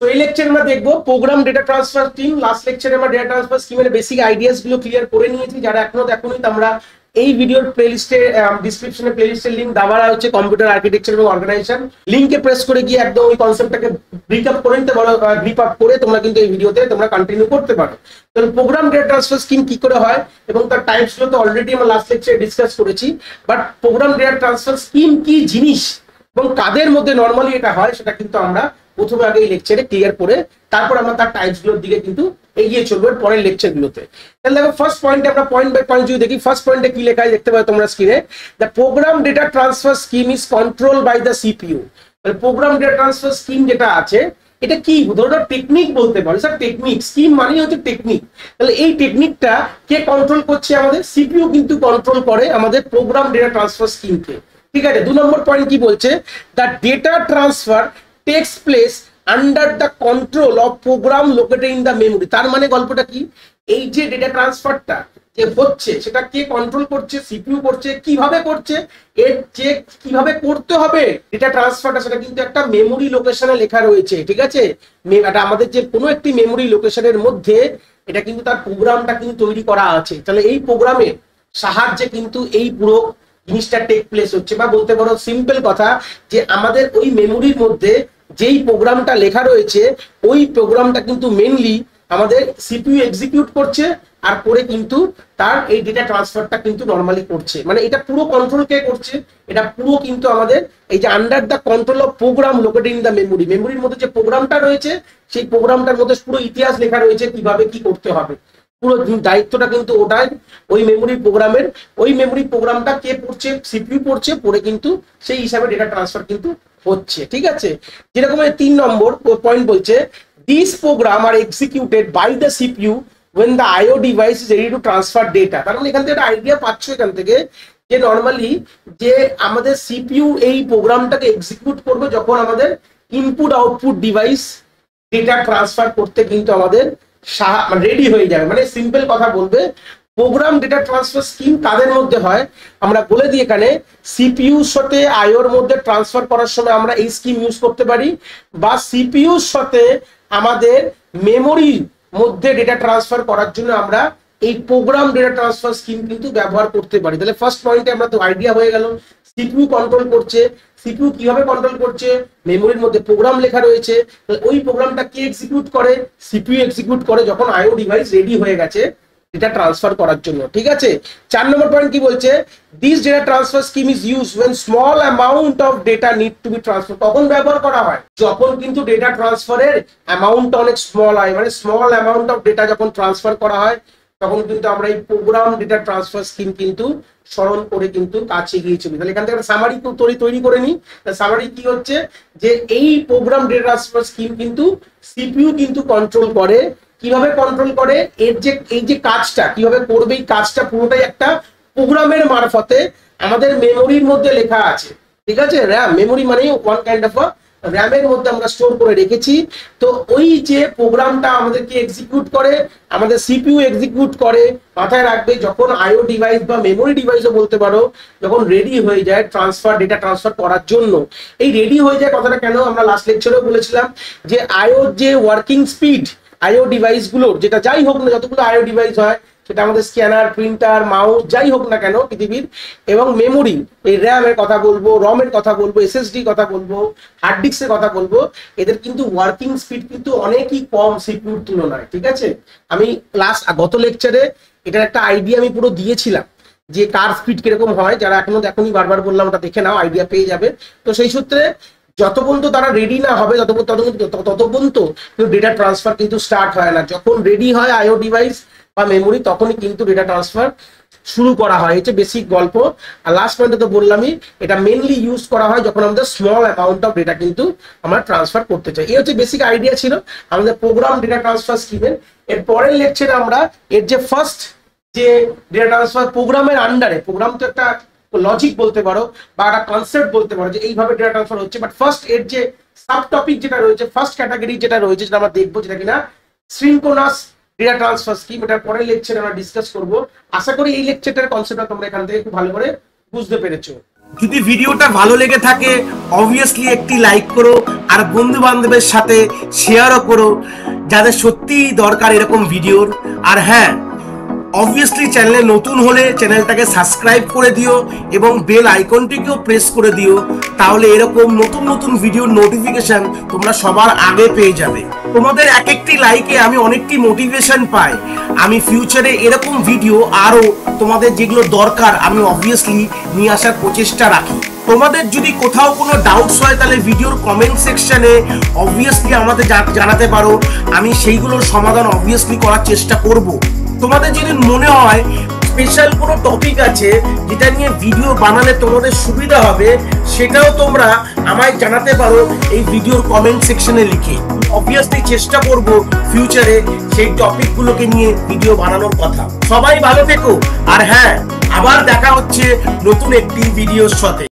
তো এই লেকচারে আমরা দেখবো program data transfer scheme. Last লেকচারে আমরা ডেটা ট্রান্সফার স্কিমের বেসিক আইডিয়াস গুলো ক্লিয়ার করে নিয়েছি। যারা এখনো দেখোনি আমরা এই ভিডিওর প্লেলিস্টে ডিসক্রিপশনে প্লেলিস্টের লিংক দেওয়া হচ্ছে, কম্পিউটার আর্কিটেকচার এবং অর্গানাইজেশন লিংকে প্রেস করে গিয়ে একদম ওই কনসেপ্টটাকে ব্রিক আপ করে নিতে পারো, গ্রিপ আপ করে তোমরা কিন্তু এই ভিডিওতে তোমরা কন্টিনিউ করতে পারো। তাহলে প্রোগ্রাম ডেটা ট্রান্সফার স্কিম কি করে হয় এবং তার টাইপস গুলো তো অলরেডি আমরা লাস্ট লেকচারে ডিসকাস করেছি, but program data transfer scheme কি জিনিস এবং কাদের মধ্যে নর্মালি এটা হয় সেটা কিন্তু আমরা প্রথমে আগে এই লেকচারে ক্লিয়ার করে তারপর আমরা তার টাইপস গুলোর দিকে কিন্তু এগিয়ে চলবো পরের লেকচার গুলোতে। তাহলে দেখো ফার্স্ট পয়েন্টে আমরা পয়েন্ট বাই পয়েন্ট যদি দেখি, ফার্স্ট পয়েন্টে কি লেখা দেখতে পাবে তোমরা স্ক্রিনে, the program data transfer scheme is control by the CPU. তাহলে প্রোগ্রাম ডেটা ট্রান্সফার স্কিম যেটা আছে এটা কি ধরো টেকনিক বলতে পারো স্যার, টেকনিক। স্কিম মানে হচ্ছে টেকনিক। তাহলে এই টেকনিকটা কে কন্ট্রোল করছে? আমাদের সিপিইউ কিন্তু কন্ট্রোল করে আমাদের প্রোগ্রাম ডেটা ট্রান্সফার স্কিমকে। ঠিক আছে, 2 নম্বর পয়েন্ট কি বলছে, the data transfer takes place under the control of program located in the memory. তার মানে গল্পটা কি, এই যে ডেটা ট্রান্সফারটা যে হচ্ছে সেটা কে কন্ট্রোল করছে? সিপিইউ করছে। কিভাবে করছে? এর যে কিভাবে করতে হবে ডেটা ট্রান্সফারটা সেটা কিন্তু একটা মেমোরি লোকেশনে লেখা রয়েছে। ঠিক আছে, এটা আমাদের যে কোনো একটি মেমোরি লোকেশনের মধ্যে এটা কিন্তু তার প্রোগ্রামটা কিন্তু তৈরি করা আছে। তাহলে এই প্রোগ্রামের সাহায্যে কিন্তু এই পুরো জিনিসটা টেক প্লেস হচ্ছে। বা বলতে পারো সিম্পল কথা যে আমাদের ওই মেমোরির মধ্যে যেই প্রোগ্রামটা লেখা রয়েছে ওই প্রোগ্রামটা কিন্তু মেইনলি আমাদের সিপিইউ এক্সিকিউট করছে আর করে কিন্তু তার এই ডেটা ট্রান্সফারটা কিন্তু নরমালি করছে। মানে এটা পুরো কন্ট্রোল কে করছে? এটা পুরো কিন্তু আমাদের এই যে under the control of program located in the memory, মেমোরির মধ্যে যে প্রোগ্রামটা রয়েছে সেই প্রোগ্রামটার মধ্যে পুরো ইতিহাস লেখা রয়েছে কিভাবে কি করতে হবে। পুরো দায়িত্বটা কিন্তু ওটাই ওই মেমোরি প্রোগ্রামের। ওই মেমোরি প্রোগ্রামটা কে পড়ছে? সিপিইউ পড়ছে, পড়ে কিন্তু সেই হিসাবে ডেটা ট্রান্সফার কিন্তু হচ্ছে। ঠিক আছে, যেরকম 3 নম্বর পয়েন্ট বলছে this program are executed by the CPU when the IO device is ready to transfer data। তার মানে এখান থেকে একটা আইডিয়া পাচ্ছ এখান থেকে যে নরমালি যে আমাদের সিপিইউ এই প্রোগ্রামটাকে এক্সিকিউট করবে যখন আমাদের input output device data transfer করতে কিন্তু আমাদের রেডি হয়ে যাবে। মানে সিম্পল কথা বলবে প্রোগ্রাম ডেটা ট্রান্সফার স্কিম কাদের মধ্যে হয় আমরা বলে দিই এখানে, সিপিইউর সাথে আইওর মধ্যে ট্রান্সফার করার সময় আমরা এই স্কিম ইউজ করতে পারি, বা সিপিইউর সাথে আমাদের মেমোরির মধ্যে ডেটা ট্রান্সফার করার জন্য আমরা এই প্রোগ্রাম ডেটা ট্রান্সফার স্কিম কিন্তু ব্যবহার করতে পারি। তাহলে ফার্স্ট পয়েন্টে আমরা তো আইডিয়া হয়ে গেল সিপিইউ কন্ট্রোল করছে। সিপিইউ কিভাবে কন্ট্রোল করছে? মেমোরির মধ্যে প্রোগ্রাম লেখা রয়েছে, ওই প্রোগ্রামটা কে এক্সিকিউট করে? সিপিইউ এক্সিকিউট করে যখন আইও ডিভাইস রেডি হয়ে গেছে ডেটা ট্রান্সফার করার জন্য। ঠিক আছে, 4 নম্বর পয়েন্ট কি বলছে, this data transfer scheme is use when small amount of data need to B transfer. কখন ব্যবহার করা হয়? যখন কিন্তু ডেটা ট্রান্সফারের অ্যামাউন্টটা অনেক স্মল হয়, মানে স্মল অ্যামাউন্ট অফ ডেটা যখন ট্রান্সফার করা হয় তখন কিন্তু আমরা এই প্রোগ্রাম ডেটা ট্রান্সফার স্কিম কিন্তু স্মরণ করে কিন্তু কাছে এগিয়ে চলি। তাহলে এখান থেকে একটা সামারি তৈরি করে নিই। সামারি কি হচ্ছে যে এই প্রোগ্রাম ডেটা ট্রান্সফার স্কিম কিন্তু সিপিইউ কিন্তু কন্ট্রোল করে। কিভাবে কন্ট্রোল করে? এর যে এই যে কাজটা কিভাবে করবে এই কাজটা পুরোটাই একটা প্রোগ্রামের মারফতে আমাদের মেমোরির মধ্যে লেখা আছে। ঠিক আছে, র্যাম মেমোরি মানে ওয়ান কাইন্ড অফ র্যামের মধ্যে আমরা স্টোর করে রেখেছি। তো ওই যে প্রোগ্রামটা আমাদেরকে এক্সিকিউট করে আমাদের সিপিইউ এক্সিকিউট করে। মাথায় রাখবে যখন আইও ডিভাইস বা মেমোরি ডিভাইসও বলতে পারো যখন রেডি হয়ে যায় ট্রান্সফার ডেটা ট্রান্সফার করার জন্য, এই রেডি হয়ে যায় কথাটা কেন আমরা লাস্ট লেকচারেও বলেছিলাম যে আইও যে ওয়ার্কিং স্পিড আইও ডিভাইস গুলোর যেটা যাই হোক না যতগুলো আইও ডিভাইস হয় সেটা আমাদের স্ক্যানার, প্রিন্টার, মাউস যাই হোক না কেন পৃথিবীর, এবং মেমোরি এই র্যামের কথা বলবো, রমের কথা বলবো, এসএসডি কথা বলবো, হার্ড ডিস্কের কথা বলবো, এদের কিন্তু ওয়ার্কিং স্পিড কিন্তু অনেকই কম সিপিইউর তুলনায়। ঠিক আছে, আমি গত লেকচারে এটার একটা আইডিয়া আমি পুরো দিয়েছিলাম যে কার স্পিড কিরকম হয়। যারা এখনো দেখোনি বারবার বললাম ওটা দেখে নাও, আইডিয়া পেয়ে যাবে। তো সেই সূত্রে যত পর্যন্ত তারা রেডি না হবে তত পর্যন্ত ডেটা ট্রান্সফার কিন্তু স্টার্ট হয় না। যখন রেডি হয় আইও ডিভাইস বা মেমোরি তখনই কিন্তু ডেটা ট্রান্সফার শুরু করা হয়। এটা বেসিক গল্প। আর লাস্ট পয়েন্টে তো বললামই এটা মেইনলি ইউজ করা হয় যখন আমাদের স্মল অ্যামাউন্ট অফ ডেটা কিন্তু আমরা ট্রান্সফার করতে চাই। এই হচ্ছে বেসিক আইডিয়া ছিল আমাদের প্রোগ্রাম ডেটা ট্রান্সফার স্কিমের। এর পরের লেকচারে আমরা এর যে ফার্স্ট যে ডেটা ট্রান্সফার প্রোগ্রামের আন্ডারে, প্রোগ্রাম তো একটা লজিক বলতে পারো বা একটা কনসেপ্ট বলতে পারো যে এইভাবে ডেটা ট্রান্সফার হচ্ছে, বাট ফার্স্ট এর যে সাব টপিক যেটা রয়েছে, ফার্স্ট ক্যাটাগরি যেটা রয়েছে যেটা আমরা দেখবো, যেটা কিনা সিনক্রোনাস ডেটা ট্রান্সফার স্কিম। এটার পরের লেকচারে আমরা ডিসকাস করবো। আশা করি এই লেকচারটার কনসেপ্টটা তোমরা এখান থেকে খুব ভালো করে বুঝতে পেরেছো। যদি ভিডিওটা ভালো লেগে থাকে অবভিয়াসলি একটি লাইক করো, আর বন্ধু বান্ধবের সাথে শেয়ারও করো যাদের সত্যিই দরকার এরকম ভিডিওর। আর হ্যাঁ, অবভিয়াসলি চ্যানেলে নতুন হলে চ্যানেলটাকে সাবস্ক্রাইব করে দিও এবং বেল আইকনটিকেও প্রেস করে দিও, তাহলে এরকম নতুন নতুন ভিডিওর নোটিফিকেশন তোমরা সবার আগে পেয়ে যাবে। তোমাদের এক একটি লাইকে আমি অনেকটি মোটিভেশন পাই, আমি ফিউচারে এরকম ভিডিও আরো তোমাদের যেগুলো দরকার আমি অবভিয়াসলি নিয়ে আসার প্রচেষ্টা রাখি। তোমাদের যদি কোথাও কোনো ডাউটস হয় তাহলে ভিডিওর কমেন্ট সেকশনে অবভিয়াসলি আমাদের জানাতে পারো, আমি সেইগুলোর সমাধান অবভিয়াসলি করার চেষ্টা করব। তোমাদের যদি মনে হয় স্পেশাল কোনো টপিক আছে যেটা নিয়ে ভিডিও বানালে তোমাদের সুবিধা হবে, সেটাও তোমরা আমায় জানাতে পারো এই ভিডিওর কমেন্ট সেকশনে লিখে। অবভিয়াসলি চেষ্টা করব ফিউচারে সেই টপিকগুলোকে নিয়ে ভিডিও বানানোর কথা। সবাই ভালো থেকো, আর হ্যাঁ, আবার দেখা হচ্ছে নতুন একটি ভিডিওর সাথে।